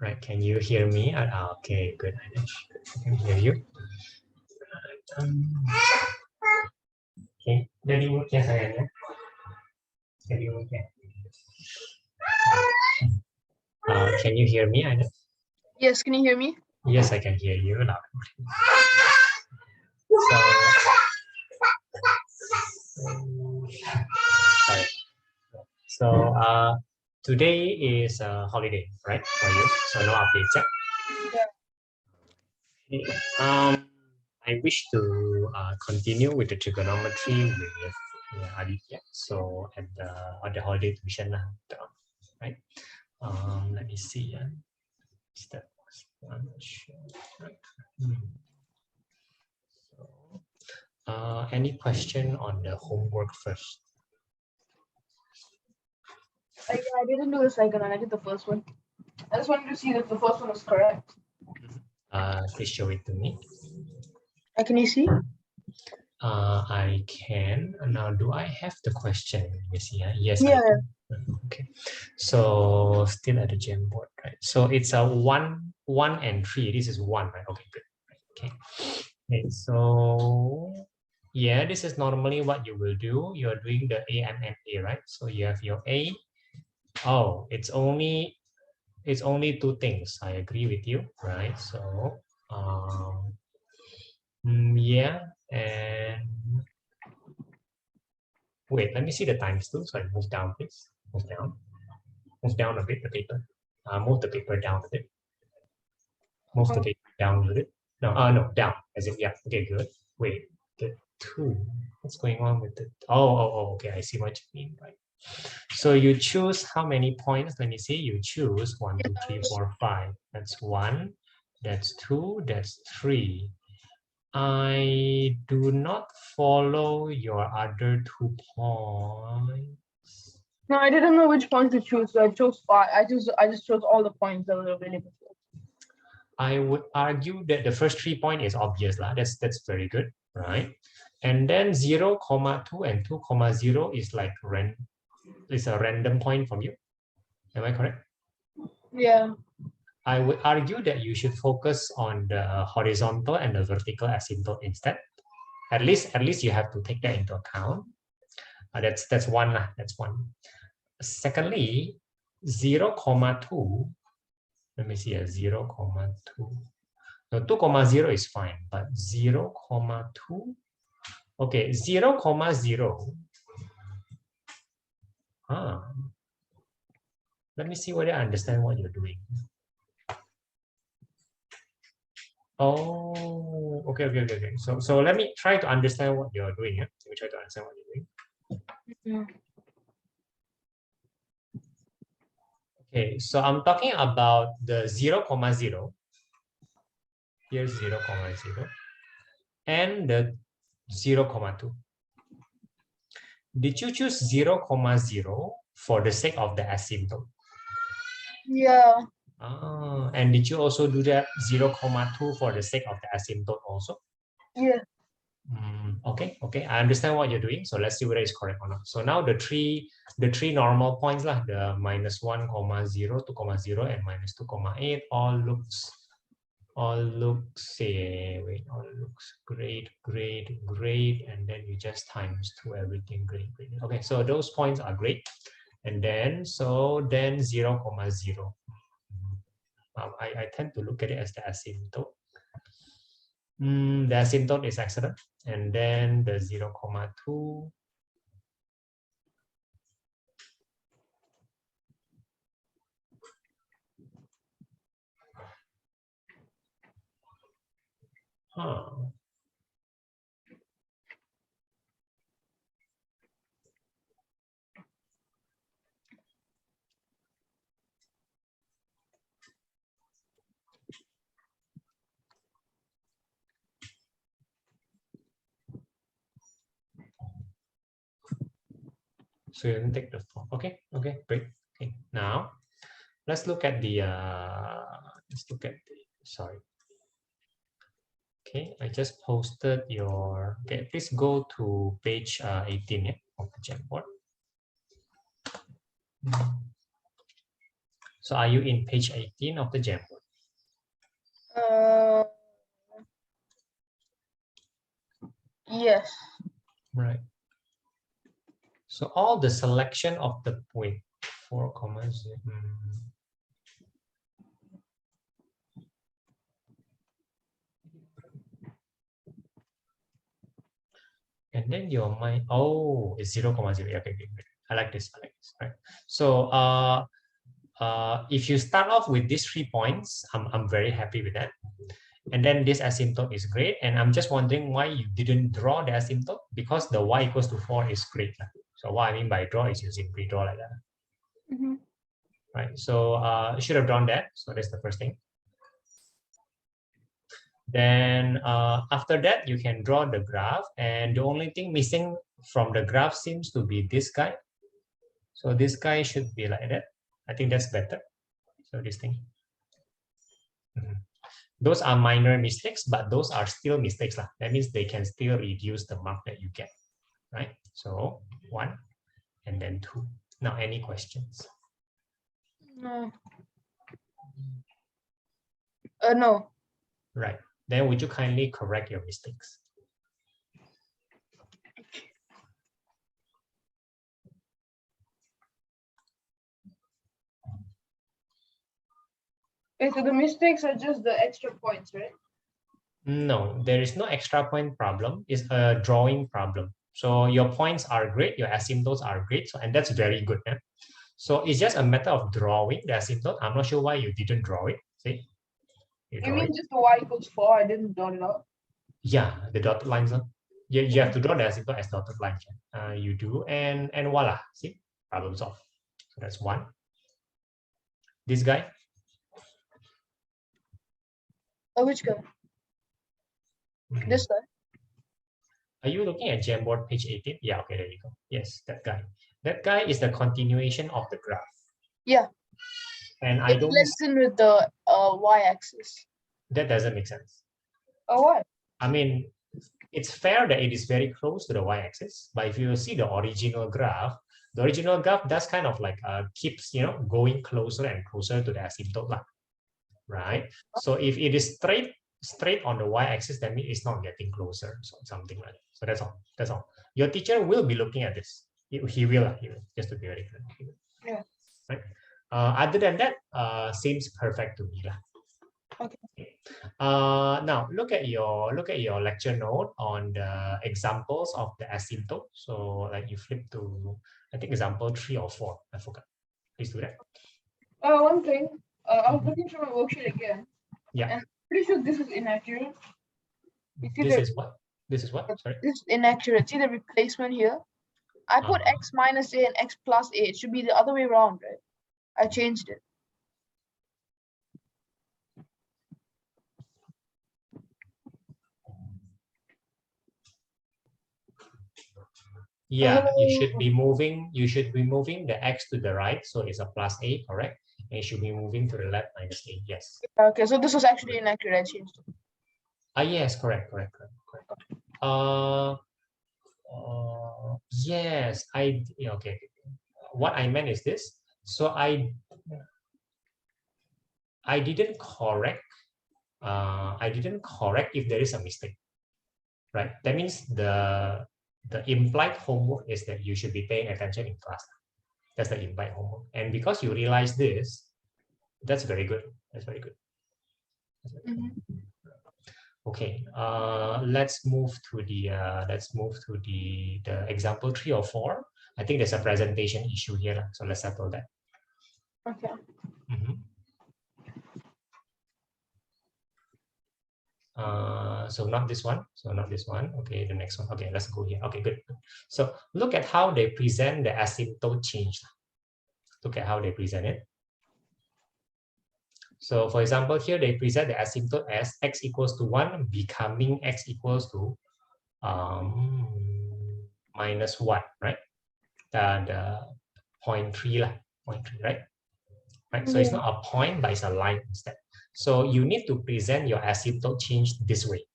Right, can you hear me? Okay, good. I can hear you. Okay, jadi mungkin sayangnya. Jadi mungkin. Can you hear me? Yes, can you hear me? Yes, I can hear you loud. Sorry. So today is a holiday, right, for you? So no updates. Yeah. I wish to continue with the trigonometry with Aditya. So at the holiday tuition, right? Let me see. Step one. So, any question on the homework first? I didn't do the second one. I did the first one. I just wanted to see that the first one was correct. Please show it to me. Can you see? I can. Now, do I have the question? Yes, yes. Yeah. Okay. So still at the Jamboard, right? So it's a 1, 1, and 3. This is 1, right? Okay, good. Okay. Okay. So yeah, this is normally what you will do. You're doing the A and A, right? So you have your A. Oh, it's only 2 things. I agree with you, right? So yeah, and wait, let me see the times too. So I move down, please. Move down a bit, the paper. Move the paper down a bit. Move the paper down a bit. No, no, down. As if, yeah, okay, good. Wait, the 2. What's going on with the, okay, I see what you mean, right? So you choose how many points? Let me see. You choose 1, 2, 3, 4, 5. That's 1. That's 2. That's 3. I do not follow your other 2 points. No, I didn't know which point to choose, so I chose 5. I just chose all the points that were available. I would argue that the first 3 point is obvious. That's very good, right? And then 0, 2 and 2, 0 is like it's a random point from you. Am I correct? Yeah. I would argue that you should focus on the horizontal and the vertical asymptote instead. At least you have to take that into account. That's one. That's one. Secondly, 0, 2. Let me see, 0, 2. No, 2, 0 is fine, but 0, 2. Okay, 0, 0. Let me see whether I understand what you're doing. Oh, okay. So let me try to understand what you're doing. Yeah? Let me try to understand what you're doing. Okay, so I'm talking about the 0, 0. Here's 0, 0. And the 0, 2. Did you choose 0, 0 for the sake of the asymptote? Yeah. And did you also do that 0, 2 for the sake of the asymptote also? Yeah. Okay, I understand what you're doing. So let's see whether it's correct or not. So now the three normal points, the -1, 0, 2, 0, and -2, 8 all looks great, and then you just times 2 everything, great. Okay, so those points are great. And then 0, 0. I tend to look at it as the asymptote. The asymptote is excellent. And then the 0, 2. So you can take the 4. Okay, great. Okay, now let's look at the sorry. Okay, I just posted your, okay, please go to page 18 of the Jamboard. So are you in page 18 of the Jamboard? Yes. Right. So all the selection of the point 4, 0. And then your mind, oh, it's 0, 0. Okay, okay, good. I like this. Right. So if you start off with these 3 points, I'm very happy with that. And then this asymptote is great. And I'm just wondering why you didn't draw the asymptote, because the y equals to 4 is great. So what I mean by draw is you simply draw like that. Right. So you should have drawn that. So that's the first thing. Then after that, you can draw the graph. And the only thing missing from the graph seems to be this guy. So this guy should be like that. I think that's better. So this thing. Those are minor mistakes, but those are still mistakes. That means they can still reduce the mark that you get. Right? So 1 and then 2. Now, any questions? No. No. Right. Then would you kindly correct your mistakes? Okay, so the mistakes are just the extra points, right? No, there is no extra point problem. It's a drawing problem. So your points are great, your asymptotes are great, so and that's very good. So it's just a matter of drawing the asymptote. I'm not sure why you didn't draw it. See, You mean just the y equals 4? I didn't dot it out. Yeah, the dotted lines. You have to draw the asymptote as dotted lines. You do, and voila. See, problem solved. So that's 1. This guy. Oh, which guy? This guy. Are you looking at Jamboard page 18? Yeah, okay, there you go. Yes, that guy. That guy is the continuation of the graph. Yeah. And I don't blends in with the y-axis. That doesn't make sense. Oh, why? I mean, it's fair that it is very close to the y-axis, but if you see the original graph does kind of like keeps going closer and closer to the asymptote, right? So if it is straight on the y-axis, that means it's not getting closer, so something like that. So that's all. That's all. Your teacher will be looking at this. He will, just to be very clear. Yeah. Right. Other than that, seems perfect to me, Okay. Now look at your lecture note on the examples of the asymptote. So like you flip to, I think, example 3 or 4. I forgot. Please do that. One thing. I was looking through my worksheet again. Yeah. And I'm pretty sure this is inaccurate. This is what? This is what? Sorry. This is inaccurate. See the replacement here? I put x minus a and x plus a. It should be the other way around, right? I changed it. Yeah, you should be moving the x to the right, so it's a plus a, correct? And it should be moving to the left minus a. Yes. Okay, so this was actually inaccurate. I changed it. Yes, correct. Yes, okay. What I meant is this. So I didn't correct. I didn't correct if there is a mistake, right? That means the implied homework is that you should be paying attention in class. That's the implied homework. And because you realize this, that's very good. That's very good. Okay, let's move to the example 3 or 4. I think there's a presentation issue here, so let's settle that. Okay. So not this one. Okay, the next one. Okay, let's go here. Okay, good. So look at how they present the asymptote change. Look at how they present it. So for example, here they present the asymptote as x equals to 1 becoming x equals to minus 1, right? The 0.3, right? Right. So it's not a point, but it's a line instead. So you need to present your asymptote change this way.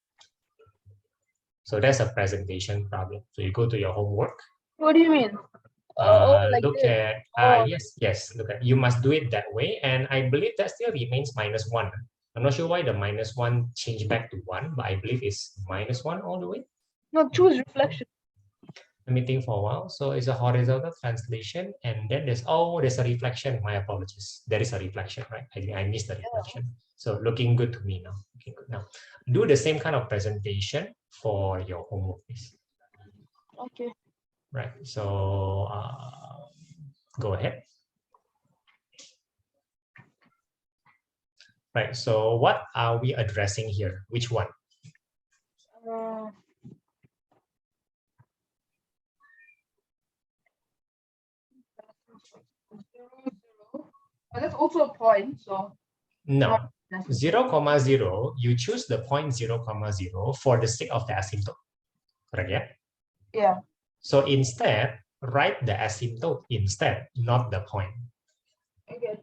So that's a presentation problem. So you go to your homework. What do you mean? Like look this. at yes, look at, you must do it that way, and I believe that still remains -1. I'm not sure why the -1 changed back to 1, but I believe it's -1 all the way. No, choose reflection. Let me think for a while. So it's a horizontal translation, and then there's a reflection. My apologies. There is a reflection, right? I missed the reflection. So looking good to me now. Looking good now. Do the same kind of presentation for your homework, please. Okay. Right. So go ahead. Right. So what are we addressing here? Which one? That's also a point, so No. 0, 0, you choose the point 0, 0 for the sake of the asymptote. Correct, yeah? Yeah. So instead, write the asymptote instead, not the point. Okay.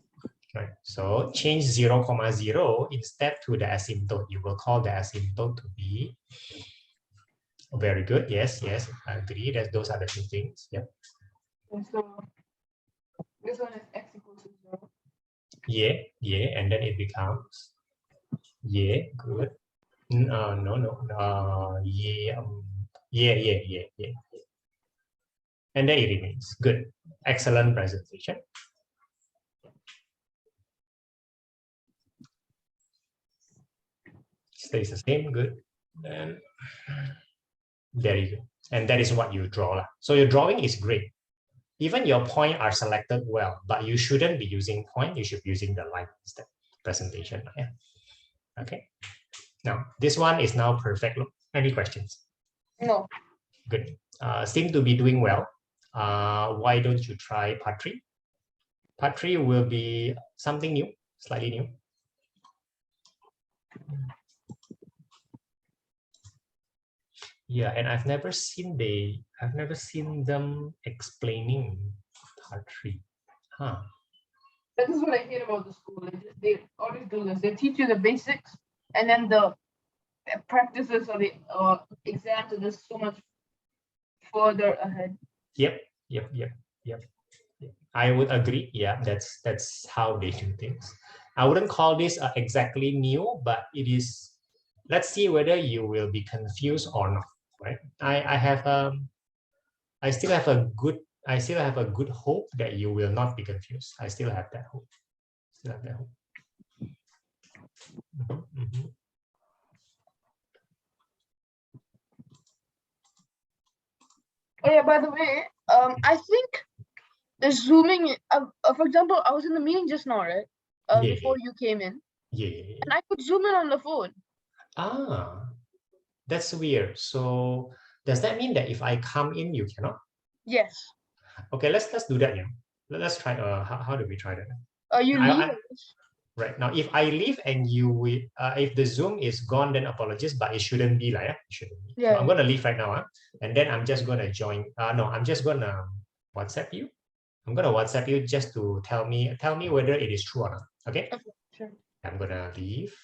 Right. So change 0, 0 instead to the asymptote. You will call the asymptote to be very good. Yes, yes, I agree that those are the two things. Yeah. And so this one is x equals to 0. Yeah, yeah, and then it becomes yeah, good. No, yeah, yeah, yeah, yeah, yeah. And then it remains good. Excellent presentation. Stays the same, good. And there you go. And that is what you draw. So your drawing is great. Even your point are selected well, but you shouldn't be using point. You should be using the line instead. Presentation. Yeah. Okay. Now this one is now perfect. Look, any questions? No. Good. Seem to be doing well. Why don't you try part 3? Part 3 will be something new, slightly new. Yeah, and I've never seen them explaining part 3. Huh. That is what I hate about the school. They always do this. They teach you the basics, and then the practices or the exams are just so much further ahead. Yep. I would agree. Yeah, that's how they do things. I wouldn't call this exactly new, but it is. Let's see whether you will be confused or not. Right? I still have a good hope that you will not be confused. I still have that hope. Oh yeah, by the way, I think the zooming. For example, I was in the meeting just now, right? Before you came in. Yeah. And I could zoom in on the phone. Ah, that's weird. So does that mean that if I come in, you cannot? Yes. Okay, let's do that. Yeah. Let's try. How do we try that? You leave. Right now, if I leave and if the Zoom is gone, then apologies, but it shouldn't be like that. It shouldn't be. Yeah. So I'm gonna leave right now, and then I'm just gonna join. No, I'm just gonna WhatsApp you. I'm gonna WhatsApp you just to tell me whether it is true or not. Okay. Okay, sure. I'm gonna leave.